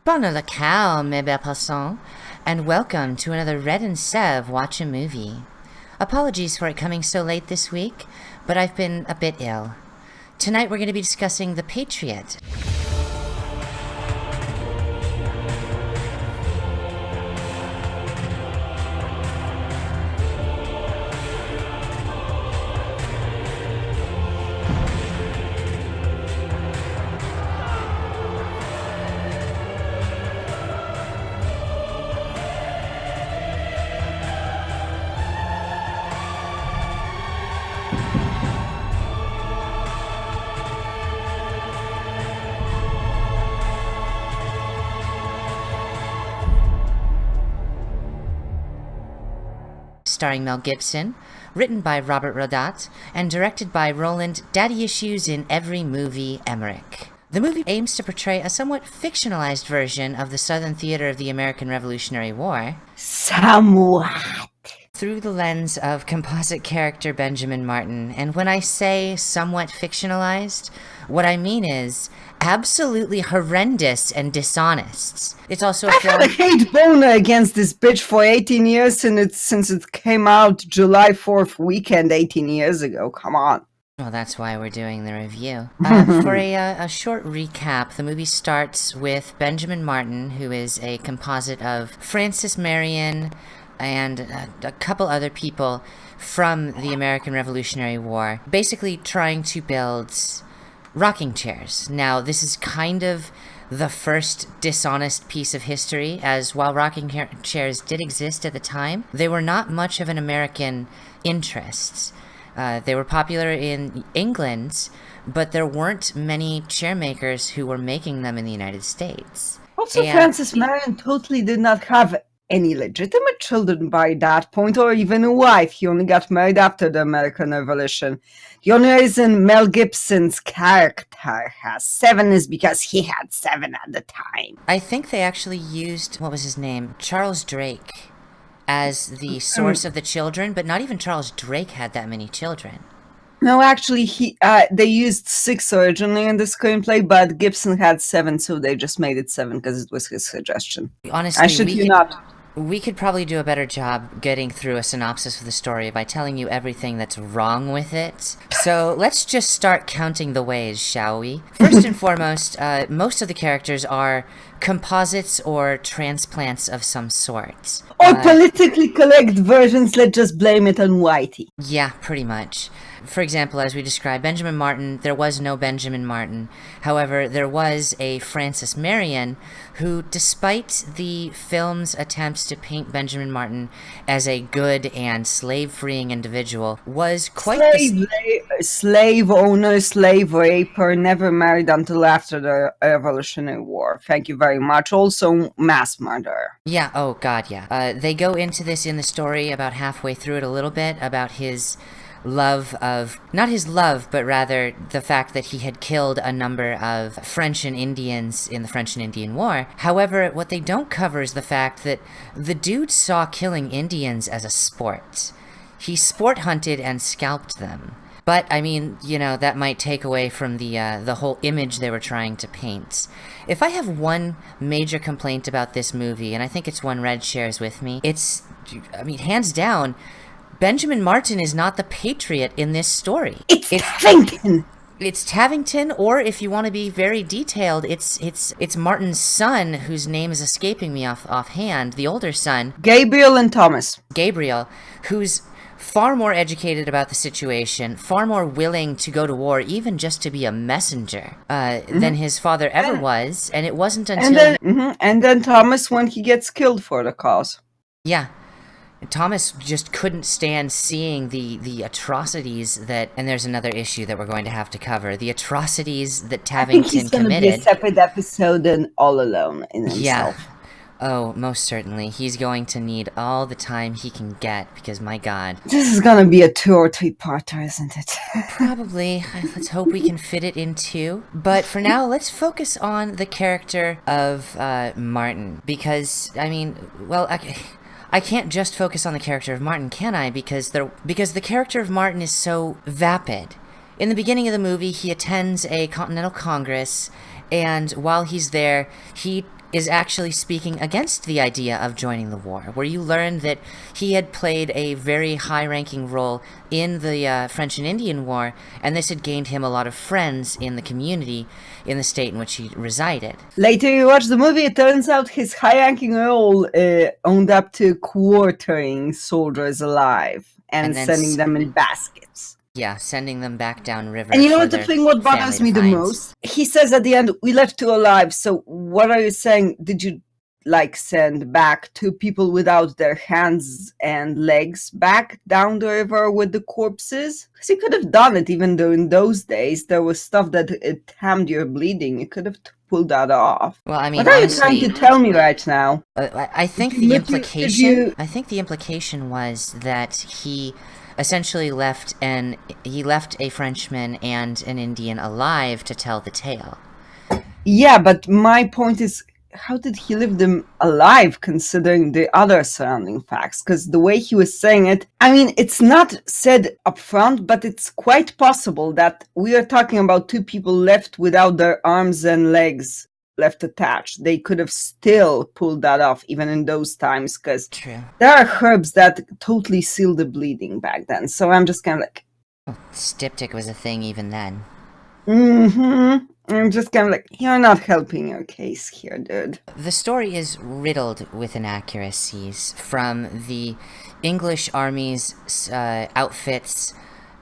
Bonne le cow, mes belles passants, and welcome to another Red and Sev Watch a Movie. Apologies for it coming so late this week, but I've been a bit ill. Tonight we're going to be discussing The Patriot. Starring Mel Gibson, written by Robert Rodat, and directed by Roland Daddy Issues in Every Movie Emmerich. The movie aims to portray a somewhat fictionalized version of the Southern theater of the American Revolutionary War. Somewhat. Through the lens of composite character Benjamin Martin, and when I say somewhat fictionalized, what I mean is absolutely horrendous and dishonest. It's also a I've had a hate boner against this bitch for 18 years since it came out July 4th weekend 18 years ago. Come on. Well, that's why we're doing the review. For a short recap, the movie starts with Benjamin Martin, who is a composite of Francis Marion and a couple other people from the American Revolutionary War, basically trying to build rocking chairs. Now, this is kind of the first dishonest piece of history, as while rocking chairs did exist at the time, they were not much of an American interest. They were popular in England, but there weren't many chair makers who were making them in the United States. Also, Francis Marion totally did not have any legitimate children by that point, or even a wife. He only got married after the American Revolution. The only reason Mel Gibson's character has 7 is because he had 7 at the time. I think they actually used, what was his name? Charles Drake as the source of the children, but not even Charles Drake had that many children. No, actually, they used 6 originally in the screenplay, but Gibson had 7, so they just made it 7 because it was his suggestion. Honestly, we could probably do a better job getting through a synopsis of the story by telling you everything that's wrong with it. So let's just start counting the ways, shall we? First and foremost, most of the characters are composites or transplants of some sort. Or politically correct versions, let's just blame it on Whitey. Yeah, pretty much. For example, as we described, Benjamin Martin, there was no Benjamin Martin. However, there was a Francis Marion who, despite the film's attempts to paint Benjamin Martin as a good and slave-freeing individual, was quite slave owner, slave raper, never married until after the Revolutionary War. Thank you very much. Also, mass murderer. Yeah, oh god, yeah. They go into this in the story about halfway through it a little bit, about his love of, not his love, but rather the fact that he had killed a number of French and Indians in the French and Indian War. However, what they don't cover is the fact that the dude saw killing Indians as a sport. He sport hunted and scalped them. But, I mean, you know, that might take away from the whole image they were trying to paint. If I have one major complaint about this movie, and I think it's one Red shares with me, it's, I mean, hands down, Benjamin Martin is not the Patriot in this story. It's Tavington! It's Tavington, or if you want to be very detailed, it's Martin's son, whose name is escaping me offhand, the older son. Gabriel and Thomas. Gabriel, who's far more educated about the situation, far more willing to go to war, even just to be a messenger, than his father ever was, and it wasn't until... And then Thomas when he gets killed for the cause. Yeah. Thomas just couldn't stand seeing the atrocities that, and there's another issue that we're going to have to cover, the atrocities that Tavington committed. I think he's going to be a separate episode and all alone in himself. Yeah. Oh, most certainly. He's going to need all the time he can get, because my god. This is going to be a 2 or 3-parter, isn't it? Probably. Let's hope we can fit it in 2. But for now, let's focus on the character of Martin, because, I mean, well, I can't just focus on the character of Martin, can I? Because the character of Martin is so vapid. In the beginning of the movie, he attends a Continental Congress, And while he's there, he is actually speaking against the idea of joining the war, where you learn that he had played a very high-ranking role in the French and Indian War, and this had gained him a lot of friends in the community in the state in which he resided. Later you watch the movie, it turns out his high-ranking role owned up to quartering soldiers alive and then sending them in baskets. Yeah, sending them back downriver. And you know for what the their thing what bothers family me to the find. most? He says at the end, we left two alive. So what are you saying? Did you like send back two people without their hands and legs back down the river with the corpses? Because he could have done it, even though in those days there was stuff that it tamed your bleeding. You could have pulled that off. Well, I mean, what are honestly, you trying to tell me right now? I think Did the you- implication. did you- I think the implication was that he essentially left a Frenchman and an Indian alive to tell the tale. Yeah, but my point is, how did he leave them alive considering the other surrounding facts? Because the way he was saying it, I mean, it's not said up front, but it's quite possible that we are talking about two people left without their arms and legs left attached. They could have still pulled that off even in those times, because True. there are herbs that totally seal the bleeding back then. So I'm just kind of like, Well, styptic was a thing even then. I'm just kind of like, you're not helping your case here, dude. The story is riddled with inaccuracies, from the English army's outfits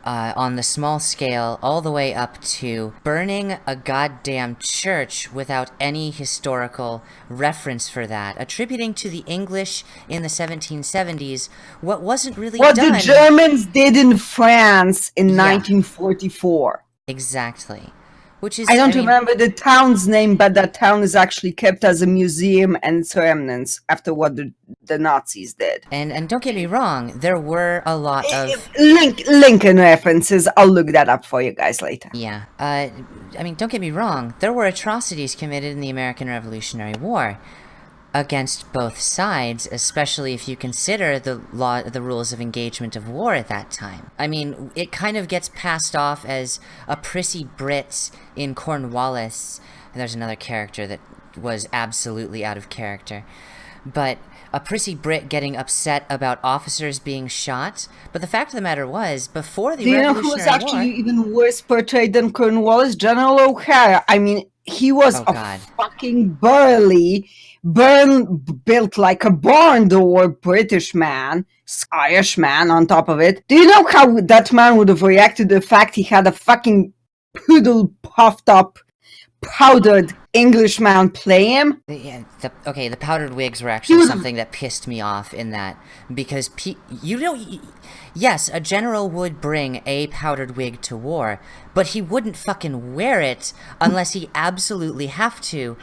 on the small scale all the way up to burning a goddamn church without any historical reference for that, attributing to the English in the 1770s what wasn't really What done. the Germans did in France in Yeah. 1944. Exactly. Which is, I don't mean, remember the town's name, but that town is actually kept as a museum and its remnants after what the Nazis did. And don't get me wrong, there were a lot of... Lincoln references. I'll look that up for you guys later. Yeah. I mean, don't get me wrong, there were atrocities committed in the American Revolutionary War against both sides, especially if you consider the rules of engagement of war at that time. I mean, it kind of gets passed off as a prissy Brit in Cornwallis. There's another character that was absolutely out of character. But a prissy Brit getting upset about officers being shot. But the fact of the matter was, before the Do you know who was Revolutionary actually War... even worse portrayed than Cornwallis? General O'Hara. I mean, he was Oh, a God. fucking built like a barn door British man, Irish man on top of it. Do you know how that man would have reacted to the fact he had a fucking poodle puffed up, powdered Englishman play him? Yeah, the powdered wigs were actually something that pissed me off in that, because yes, a general would bring a powdered wig to war, but he wouldn't fucking wear it unless he absolutely had to,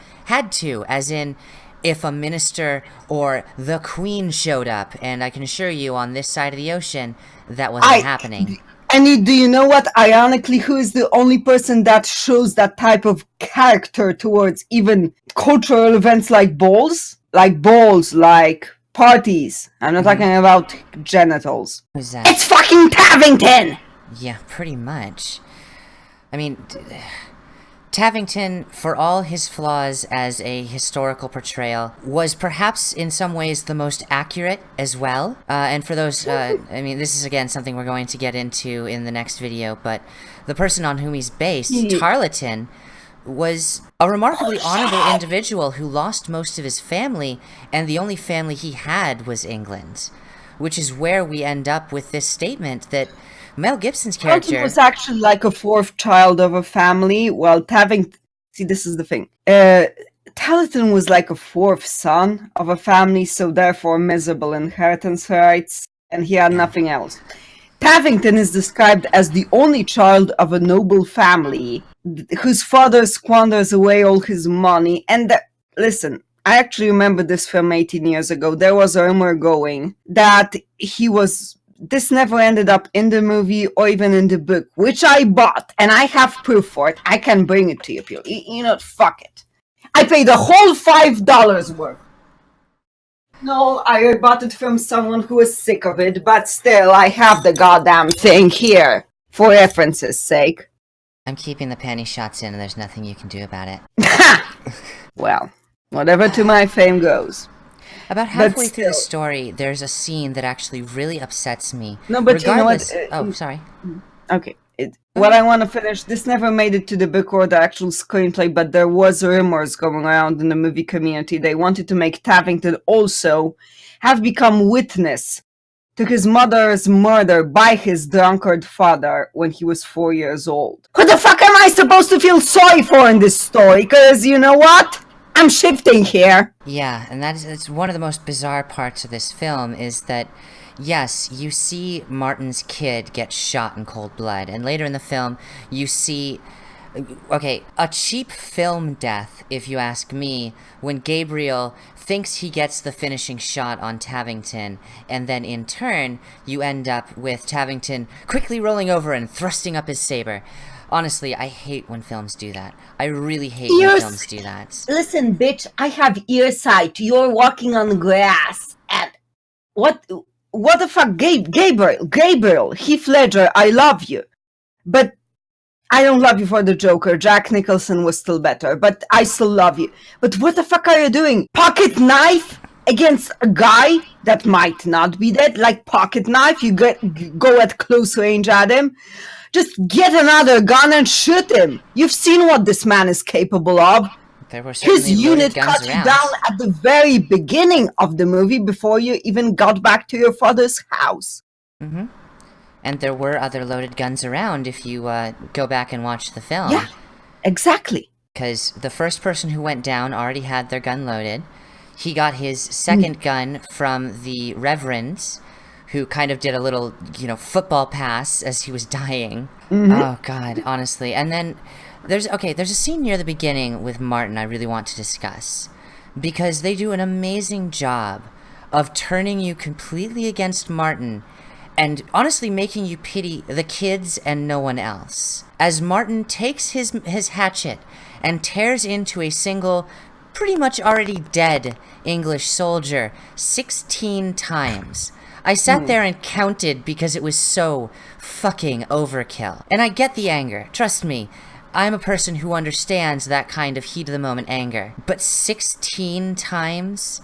as in, if a minister or the Queen showed up, and I can assure you on this side of the ocean, that wasn't happening. And do you know what? Ironically, who is the only person that shows that type of character towards even cultural events like balls? Like parties. I'm not talking about genitals. Who's that? It's fucking Tavington! Yeah, pretty much. I mean, Tavington, for all his flaws as a historical portrayal, was perhaps in some ways the most accurate as well. And for those, I mean, this is again something we're going to get into in the next video, but the person on whom he's based, Tarleton, was a remarkably honorable individual who lost most of his family, and the only family he had was England. Which is where we end up with this statement that Mel Gibson's character... Tarleton was actually like a fourth child of a family, while Tavington... See, this is the thing. Tarleton was like a fourth son of a family, so therefore miserable inheritance rights, and he had nothing else. Tavington is described as the only child of a noble family, whose father squanders away all his money, and listen, I actually remember this from 18 years ago. There was a rumor going that this never ended up in the movie or even in the book, which I bought, and I have proof for it. I can bring it to you, people. You know, fuck it. I paid a whole $5 worth. No, I bought it from someone who was sick of it, but still, I have the goddamn thing here, for reference's sake. I'm keeping the panty shots in, and there's nothing you can do about it. Well, whatever to my fame goes. About halfway through the story, there's a scene that actually really upsets me. No, but regardless, you know what? Sorry. Okay. What I want to finish, this never made it to the book or the actual screenplay, but there was rumors going around in the movie community. They wanted to make Tavington also have become witness to his mother's murder by his drunkard father when he was 4 years old. Who the fuck am I supposed to feel sorry for in this story? Because you know what? I'm shifting here. Yeah, and it's one of the most bizarre parts of this film is that, yes, you see Martin's kid get shot in cold blood, and later in the film, you see... Okay, a cheap film death, if you ask me, when Gabriel thinks he gets the finishing shot on Tavington, and then in turn, you end up with Tavington quickly rolling over and thrusting up his saber. Honestly, I hate when films do that. I really hate when films do that. Listen, bitch, I have earsight. You're walking on grass. And what the fuck? Gabriel, Heath Ledger, I love you. But I don't love you for the Joker. Jack Nicholson was still better, but I still love you. But what the fuck are you doing? Pocket knife against a guy that might not be dead? Like pocket knife? You go at close range at him? Just get another gun and shoot him. You've seen what this man is capable of. There were His unit cut you down at the very beginning of the movie before you even got back to your father's house. Mm-hmm. And there were other loaded guns around if you go back and watch the film. Yeah, exactly. Because the first person who went down already had their gun loaded. He got his second gun from the Reverend, who kind of did a little, football pass as he was dying. Mm-hmm. Oh, God, honestly. And then there's a scene near the beginning with Martin I really want to discuss. Because they do an amazing job of turning you completely against Martin and honestly making you pity the kids and no one else. As Martin takes his hatchet and tears into a single, pretty much already dead English soldier 16 times. I sat there and counted because it was so fucking overkill. And I get the anger, trust me. I'm a person who understands that kind of heat-of-the-moment anger. But 16 times?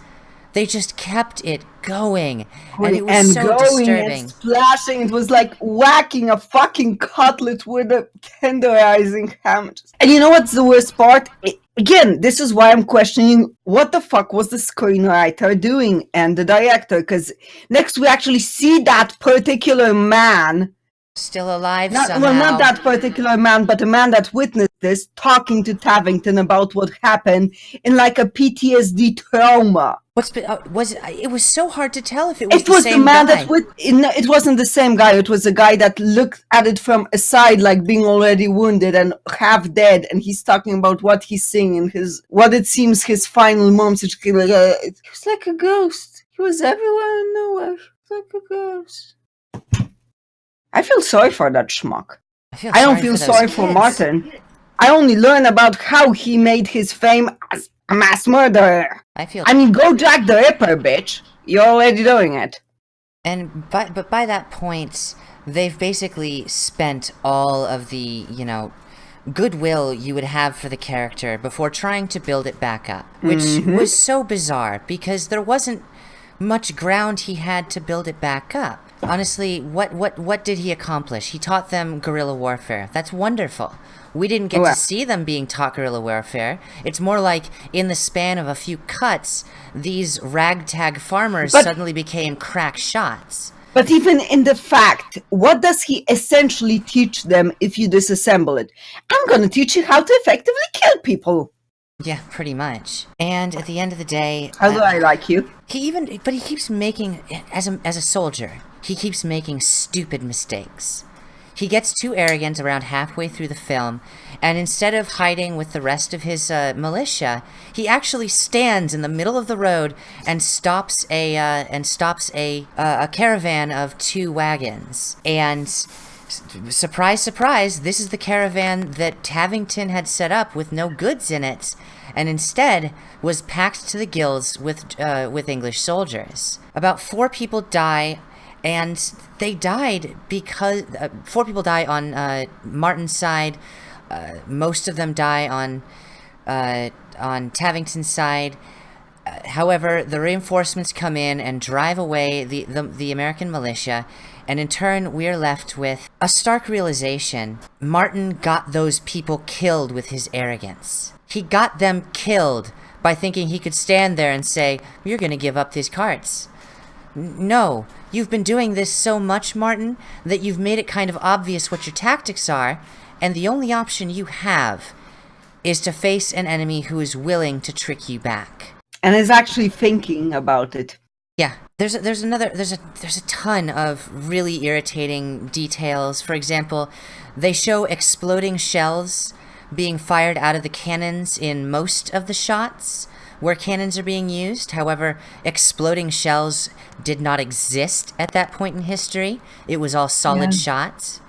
They just kept it going, and it was so disturbing. And splashing, it was like whacking a fucking cutlet with a tenderizing hammer. And you know what's the worst part? Again, this is why I'm questioning what the fuck was the screenwriter doing and the director, because next we actually see that particular man still alive somehow. Well, not that particular man, but a man that witnessed this, talking to Tavington about what happened in like a PTSD trauma. It was so hard to tell if it was the same man guy. It wasn't the same guy. It was a guy that looked at it from a side, like being already wounded and half dead, and he's talking about what he's seeing in what it seems his final moments. He was like a ghost. He was everywhere and nowhere. He was like a ghost. I feel sorry for that schmuck. I don't feel sorry for Martin. I only learn about how he made his fame as a mass murderer. I mean, go Jack the Ripper, bitch. You're already doing it. But by that point, they've basically spent all of the, goodwill you would have for the character before trying to build it back up, which was so bizarre because there wasn't much ground he had to build it back up. Honestly, what did he accomplish? He taught them guerrilla warfare. That's wonderful. We didn't get to see them being taught guerrilla warfare. It's more like, in the span of a few cuts, these ragtag farmers suddenly became crack shots. But even in the fact, what does he essentially teach them if you disassemble it? I'm gonna teach you how to effectively kill people. Yeah, pretty much. And at the end of the day... How do I like you? He keeps making, as a soldier, he keeps making stupid mistakes. He gets too arrogant around halfway through the film, and instead of hiding with the rest of his militia, he actually stands in the middle of the road and stops a caravan of 2 wagons. And surprise, surprise, this is the caravan that Tavington had set up with no goods in it, and instead was packed to the gills with English soldiers. About 4 people die. And they died because 4 people die on Martin's side. Most of them die on Tavington's side. However, the reinforcements come in and drive away the American militia, and in turn, we're left with a stark realization. Martin got those people killed with his arrogance. He got them killed by thinking he could stand there and say, "You're going to give up these carts." No, you've been doing this so much, Martin, that you've made it kind of obvious what your tactics are, and the only option you have is to face an enemy who is willing to trick you back. And is actually thinking about it. Yeah, there's a ton of really irritating details. For example, they show exploding shells being fired out of the cannons in most of the shots where cannons are being used. However, exploding shells did not exist at that point in history. It was all solid shots.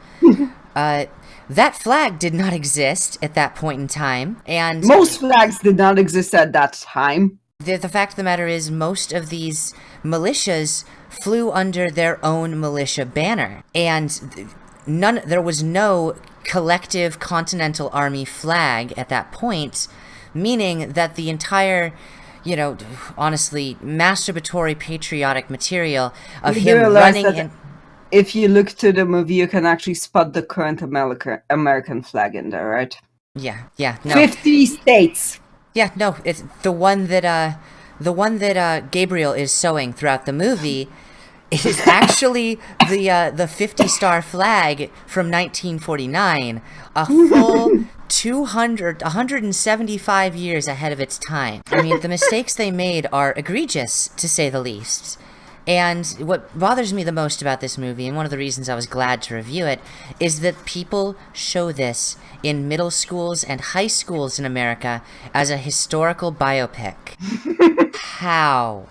That flag did not exist at that point in time, and most flags did not exist at that time. The fact of the matter is, most of these militias flew under their own militia banner, and there was no collective Continental Army flag at that point, meaning that the entire, honestly, masturbatory patriotic material of him running in... If you look to the movie, you can actually spot the current American flag in there, right? Yeah, no. 50 states! Yeah, no, it's the one that Gabriel is sewing throughout the movie is actually the 50-star flag from 1949, a full 175 years ahead of its time. I mean, the mistakes they made are egregious, to say the least. And what bothers me the most about this movie, and one of the reasons I was glad to review it, is that people show this in middle schools and high schools in America as a historical biopic. How?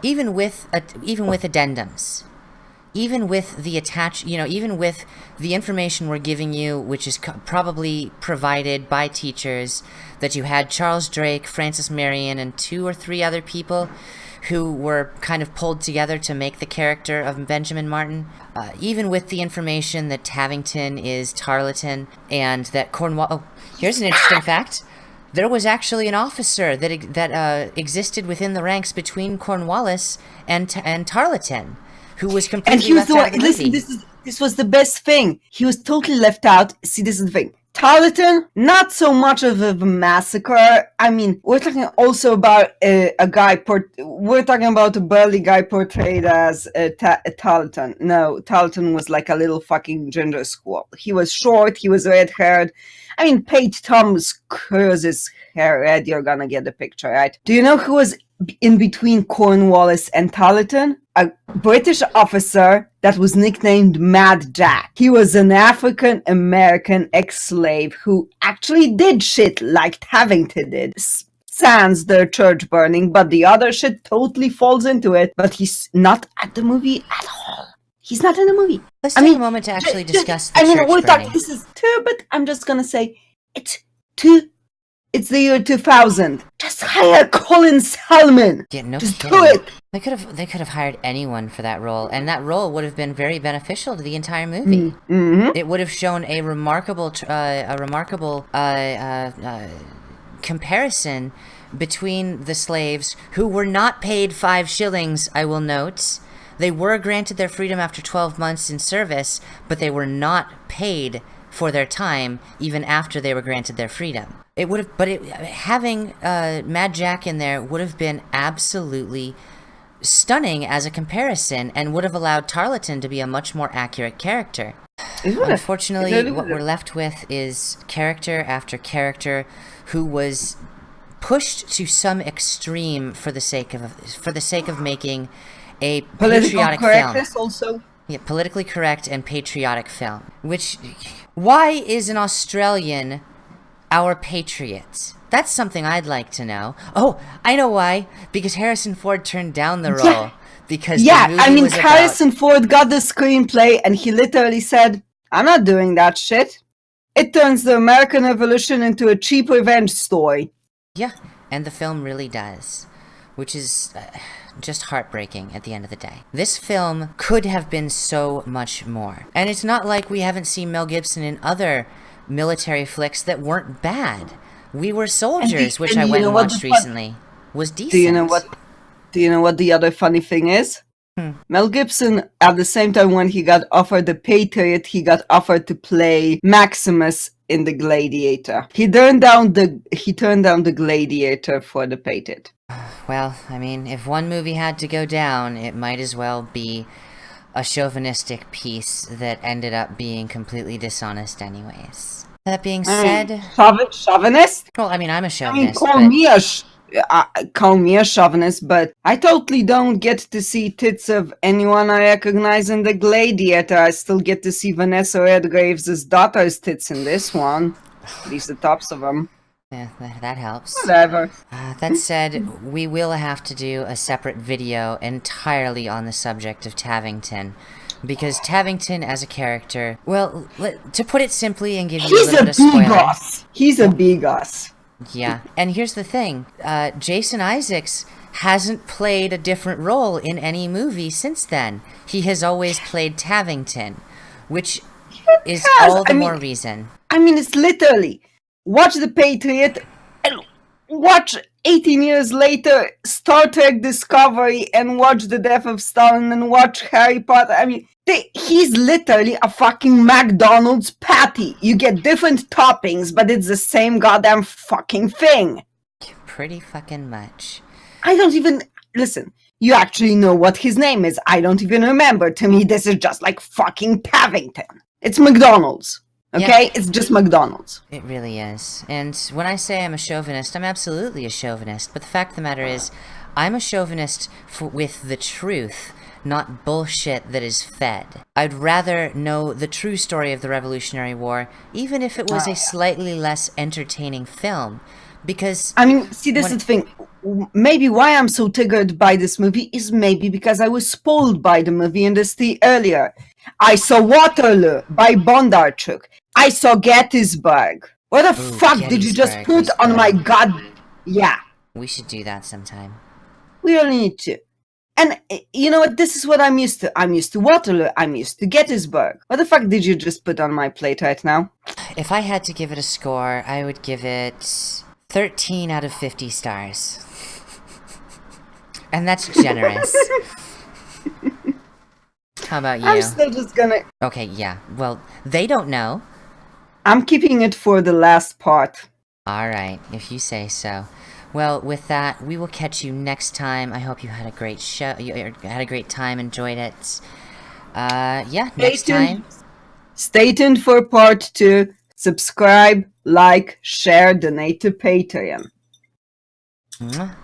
Even with addendums. Even with the even with the information we're giving you, which is probably provided by teachers, that you had Charles Drake, Francis Marion, and 2 or 3 other people who were kind of pulled together to make the character of Benjamin Martin. Even with the information that Tavington is Tarleton and that Cornwall... Oh, here's an interesting fact. There was actually an officer that existed within the ranks between Cornwallis and Tarleton, who was completely left out of the movie. Listen, this was the best thing. He was totally left out. See, this is the thing. Tarleton, not so much of a massacre. I mean, we're talking also about a guy. We're talking about a burly guy portrayed as Tarleton. No, Tarleton was like a little fucking ginger squirrel. He was short. He was red-haired. I mean, Pate Thomas curls his hair red. You're gonna get the picture, right? Do you know who was in between Cornwallis and Tarleton? A British officer that was nicknamed Mad Jack. He was an African-American ex-slave who actually did shit like Tavington did. Sans their church burning, but the other shit totally falls into it. But he's not at the movie at all. He's not in the movie. Let's take a moment to actually discuss the church burning. This is too, but I'm just gonna say it's the year 2000. Just hire Colin Salmon. Yeah, no just kidding. do it. They could have hired anyone for that role, and that role would have been very beneficial to the entire movie. Mm-hmm. It would have shown a remarkable comparison between the slaves, who were not paid 5 shillings, I will note. They were granted their freedom after 12 months in service, but they were not paid for their time even after they were granted their freedom. Having Mad Jack in there would have been absolutely stunning as a comparison, and would have allowed Tarleton to be a much more accurate character. Unfortunately, what we're left with is character after character who was pushed to some extreme for the sake of making a patriotic film. Also. Yeah, politically correct and patriotic film. Why is an Australian our patriot? That's something I'd like to know. Oh, I know why. Because Harrison Ford turned down the role. Yeah. Because the movie was Harrison Ford got the screenplay and he literally said, "I'm not doing that shit. It turns the American Revolution into a cheap revenge story." Yeah, and the film really does. which is just heartbreaking at the end of the day. This film could have been so much more. And it's not like we haven't seen Mel Gibson in other military flicks that weren't bad. We Were Soldiers, which I went and watched recently, was decent. Do you know what the other funny thing is? Mel Gibson, at the same time when he got offered the Patriot, he got offered to play Maximus in the Gladiator. He turned down the Gladiator for the Patriot. Well, I mean, if one movie had to go down, it might as well be a chauvinistic piece that ended up being completely dishonest anyways. That being said... Chauvinist? Well, I mean, I'm a chauvinist, call me a chauvinist, but I totally don't get to see tits of anyone I recognize in the Gladiator. I still get to see Vanessa Redgraves' daughter's tits in this one. At least the tops of them. Yeah, that helps. Whatever. That said, we will have to do a separate video entirely on the subject of Tavington. Because Tavington as a character, well, to put it simply and give you a little bit of spoiler... He's a bigot. Yeah, and here's the thing. Jason Isaacs hasn't played a different role in any movie since then. He has always played Tavington, which is all the more reason. I mean, it's literally... Watch The Patriot and watch 18 years later Star Trek Discovery and watch The Death of Stalin and watch Harry Potter. I mean, he's literally a fucking McDonald's patty. You get different toppings, but it's the same goddamn fucking thing. Pretty fucking much. I don't even... Listen, you actually know what his name is. I don't even remember. To me, this is just like fucking Tavington. It's McDonald's. Okay? Yeah. It's just McDonald's. It really is. And when I say I'm a chauvinist, I'm absolutely a chauvinist. But the fact of the matter is, I'm a chauvinist with the truth, not bullshit that is fed. I'd rather know the true story of the Revolutionary War, even if it was a slightly less entertaining film. Because... I mean, see, this is the thing. Maybe why I'm so triggered by this movie is maybe because I was spoiled by the movie industry earlier. I saw Waterloo by Bondarchuk. I saw Gettysburg. What the fuck did you just put on my god... Yeah. We should do that sometime. We really need to. And you know what? This is what I'm used to. I'm used to Waterloo. I'm used to Gettysburg. What the fuck did you just put on my plate right now? If I had to give it a score, I would give it 13 out of 50 stars. And that's generous. How about you? I'm still just gonna... Okay, yeah. Well, they don't know. I'm keeping it for the last part. Alright, if you say so. Well, with that, we will catch you next time. I hope you had a great show. You had a great time, enjoyed it. Yeah, next time. Stay tuned for part 2. Subscribe, like, share, donate to Patreon. Mwah.